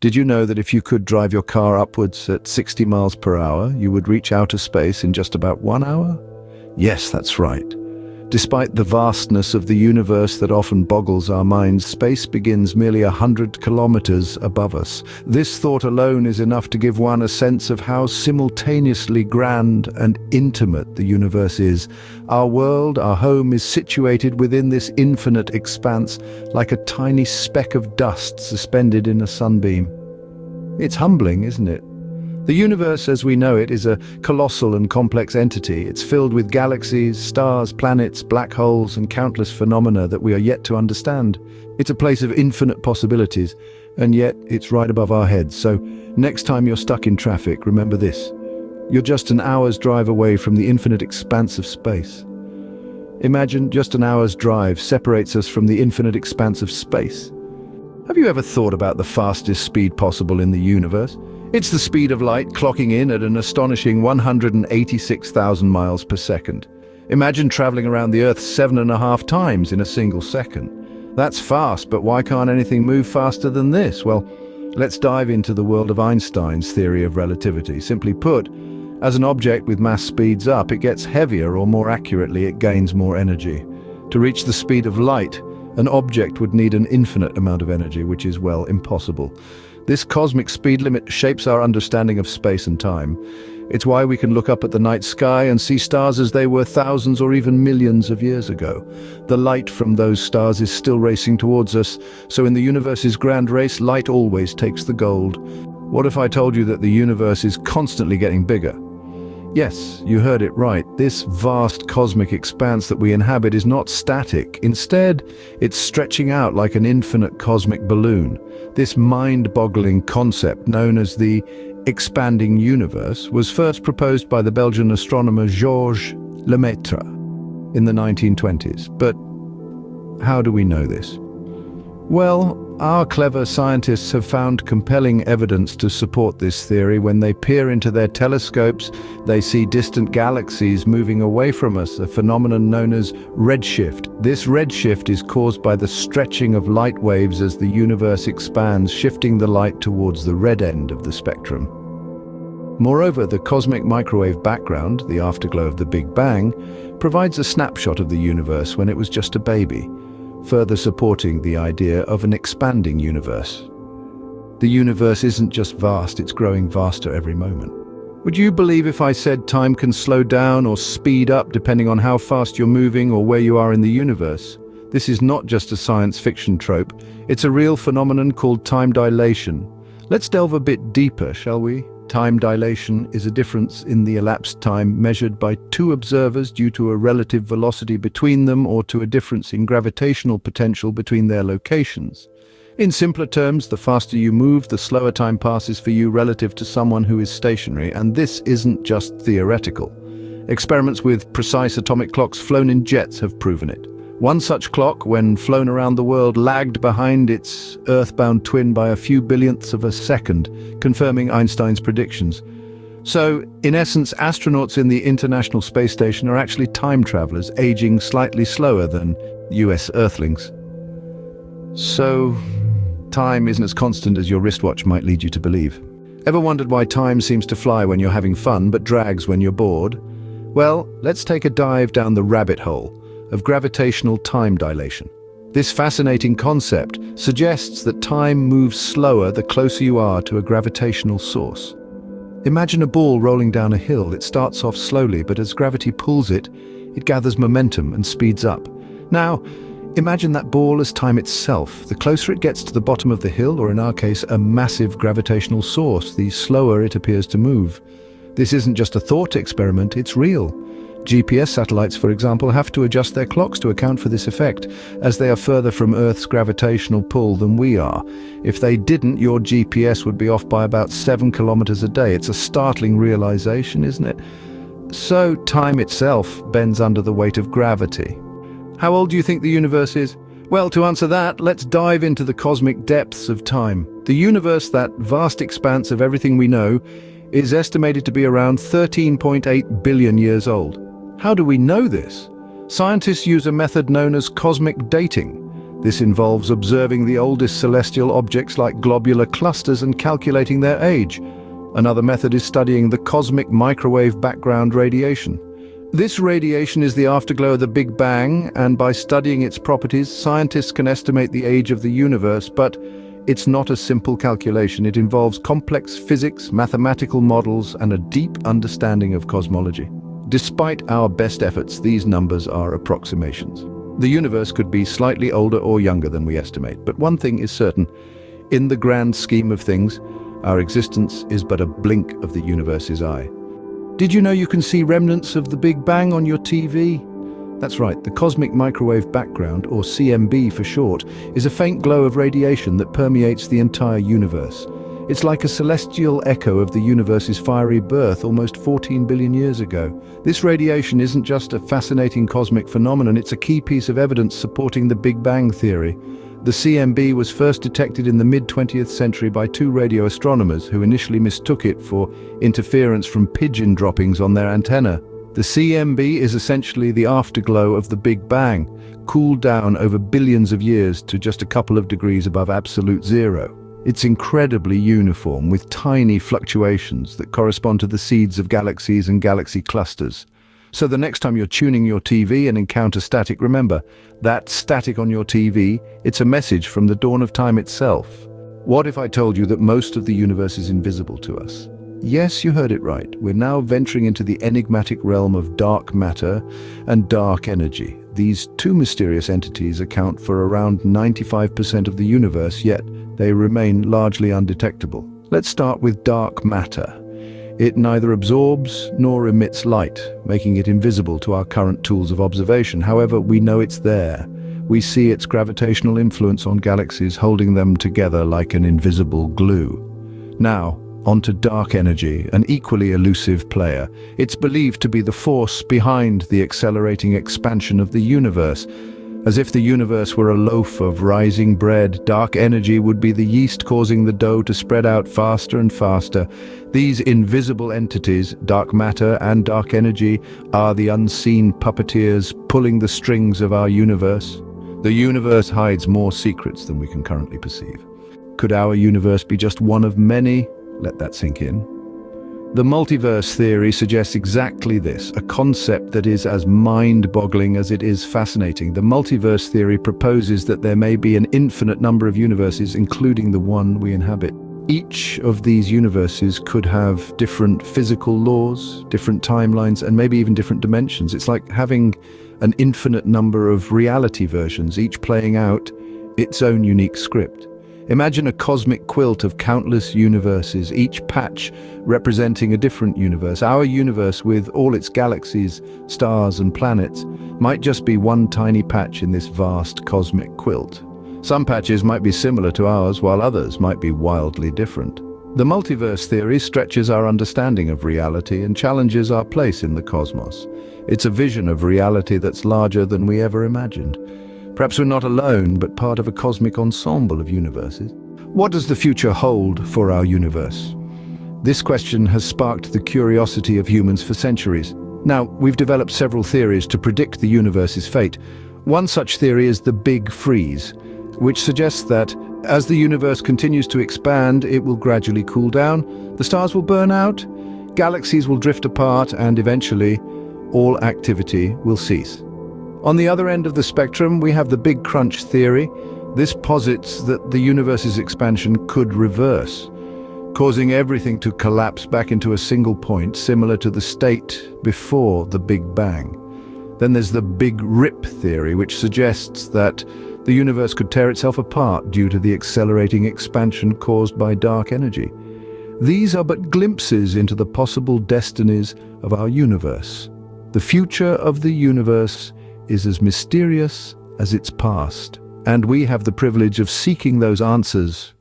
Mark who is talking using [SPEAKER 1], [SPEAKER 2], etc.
[SPEAKER 1] Did you know that if you could drive your car upwards at 60 miles per hour, you would reach outer space in just about 1 hour? Yes, that's right. Despite the vastness of the universe that often boggles our minds, space begins merely 100 kilometers above us. This thought alone is enough to give one a sense of how simultaneously grand and intimate the universe is. Our world, our home, is situated within this infinite expanse, like a tiny speck of dust suspended in a sunbeam. It's humbling, isn't it? The universe as we know it is a colossal and complex entity. It's filled with galaxies, stars, planets, black holes, and countless phenomena that we are yet to understand. It's a place of infinite possibilities, and yet it's right above our heads. So next time you're stuck in traffic, remember this. You're just an hour's drive away from the infinite expanse of space. Imagine just an hour's drive separates us from the infinite expanse of space. Have you ever thought about the fastest speed possible in the universe? It's the speed of light, clocking in at an astonishing 186,000 miles per second. Imagine traveling around the Earth 7.5 times in a single second. That's fast, but why can't anything move faster than this? Well, let's dive into the world of Einstein's theory of relativity. Simply put, as an object with mass speeds up, it gets heavier, or more accurately, it gains more energy. To reach the speed of light, an object would need an infinite amount of energy, which is, well, impossible. This cosmic speed limit shapes our understanding of space and time. It's why we can look up at the night sky and see stars as they were thousands or even millions of years ago. The light from those stars is still racing towards us, so in the universe's grand race, light always takes the gold. What if I told you that the universe is constantly getting bigger? Yes, you heard it right. This vast cosmic expanse that we inhabit is not static. Instead, it's stretching out like an infinite cosmic balloon. This mind-boggling concept, known as the expanding universe, was first proposed by the Belgian astronomer Georges Lemaitre in the 1920s. But how do we know this? Well, our clever scientists have found compelling evidence to support this theory. When they peer into their telescopes, they see distant galaxies moving away from us, a phenomenon known as redshift. This redshift is caused by the stretching of light waves as the universe expands, shifting the light towards the red end of the spectrum. Moreover, the cosmic microwave background, the afterglow of the Big Bang, provides a snapshot of the universe when it was just a baby, further supporting the idea of an expanding universe. The universe isn't just vast, it's growing vaster every moment. Would you believe if I said time can slow down or speed up depending on how fast you're moving or where you are in the universe? This is not just a science fiction trope, it's a real phenomenon called time dilation. Let's delve a bit deeper, shall we? Time dilation is a difference in the elapsed time measured by two observers due to a relative velocity between them or to a difference in gravitational potential between their locations. In simpler terms, the faster you move, the slower time passes for you relative to someone who is stationary, and this isn't just theoretical. Experiments with precise atomic clocks flown in jets have proven it. One such clock, when flown around the world, lagged behind its Earth-bound twin by a few billionths of a second, confirming Einstein's predictions. So, in essence, astronauts in the International Space Station are actually time travelers, aging slightly slower than US Earthlings. So, time isn't as constant as your wristwatch might lead you to believe. Ever wondered why time seems to fly when you're having fun but drags when you're bored? Well, let's take a dive down the rabbit hole of gravitational time dilation. This fascinating concept suggests that time moves slower the closer you are to a gravitational source. Imagine a ball rolling down a hill. It starts off slowly, but as gravity pulls it, it gathers momentum and speeds up. Now, imagine that ball as time itself. The closer it gets to the bottom of the hill, or in our case, a massive gravitational source, the slower it appears to move. This isn't just a thought experiment, it's real. GPS satellites, for example, have to adjust their clocks to account for this effect, as they are further from Earth's gravitational pull than we are. If they didn't, your GPS would be off by about 7 kilometers a day. It's a startling realization, isn't it? So, time itself bends under the weight of gravity. How old do you think the universe is? Well, to answer that, let's dive into the cosmic depths of time. The universe, that vast expanse of everything we know, is estimated to be around 13.8 billion years old. How do we know this? Scientists use a method known as cosmic dating. This involves observing the oldest celestial objects like globular clusters and calculating their age. Another method is studying the cosmic microwave background radiation. This radiation is the afterglow of the Big Bang, and by studying its properties, scientists can estimate the age of the universe, but it's not a simple calculation. It involves complex physics, mathematical models, and a deep understanding of cosmology. Despite our best efforts, these numbers are approximations. The universe could be slightly older or younger than we estimate, but one thing is certain. In the grand scheme of things, our existence is but a blink of the universe's eye. Did you know you can see remnants of the Big Bang on your TV? That's right, the cosmic microwave background, or CMB for short, is a faint glow of radiation that permeates the entire universe. It's like a celestial echo of the universe's fiery birth almost 14 billion years ago. This radiation isn't just a fascinating cosmic phenomenon, it's a key piece of evidence supporting the Big Bang theory. The CMB was first detected in the mid-20th century by two radio astronomers who initially mistook it for interference from pigeon droppings on their antenna. The CMB is essentially the afterglow of the Big Bang, cooled down over billions of years to just a couple of degrees above absolute zero. It's incredibly uniform, with tiny fluctuations that correspond to the seeds of galaxies and galaxy clusters. So the next time you're tuning your TV and encounter static, remember, that static on your TV, it's a message from the dawn of time itself. What if I told you that most of the universe is invisible to us? Yes, you heard it right. We're now venturing into the enigmatic realm of dark matter and dark energy. These two mysterious entities account for around 95% of the universe, yet they remain largely undetectable. Let's start with dark matter. It neither absorbs nor emits light, making it invisible to our current tools of observation. However, we know it's there. We see its gravitational influence on galaxies, holding them together like an invisible glue. Now, onto dark energy, an equally elusive player. It's believed to be the force behind the accelerating expansion of the universe. As if the universe were a loaf of rising bread, dark energy would be the yeast causing the dough to spread out faster and faster. These invisible entities, dark matter and dark energy, are the unseen puppeteers pulling the strings of our universe. The universe hides more secrets than we can currently perceive. Could our universe be just one of many? Let that sink in. The multiverse theory suggests exactly this, a concept that is as mind-boggling as it is fascinating. The multiverse theory proposes that there may be an infinite number of universes, including the one we inhabit. Each of these universes could have different physical laws, different timelines, and maybe even different dimensions. It's like having an infinite number of reality versions, each playing out its own unique script. Imagine a cosmic quilt of countless universes, each patch representing a different universe. Our universe, with all its galaxies, stars, and planets, might just be one tiny patch in this vast cosmic quilt. Some patches might be similar to ours, while others might be wildly different. The multiverse theory stretches our understanding of reality and challenges our place in the cosmos. It's a vision of reality that's larger than we ever imagined. Perhaps we're not alone, but part of a cosmic ensemble of universes. What does the future hold for our universe? This question has sparked the curiosity of humans for centuries. Now, we've developed several theories to predict the universe's fate. One such theory is the Big Freeze, which suggests that as the universe continues to expand, it will gradually cool down, the stars will burn out, galaxies will drift apart, and eventually, all activity will cease. On the other end of the spectrum, we have the Big Crunch theory. This posits that the universe's expansion could reverse, causing everything to collapse back into a single point, similar to the state before the Big Bang. Then there's the Big Rip theory, which suggests that the universe could tear itself apart due to the accelerating expansion caused by dark energy. These are but glimpses into the possible destinies of our universe. The future of the universe is as mysterious as its past, and we have the privilege of seeking those answers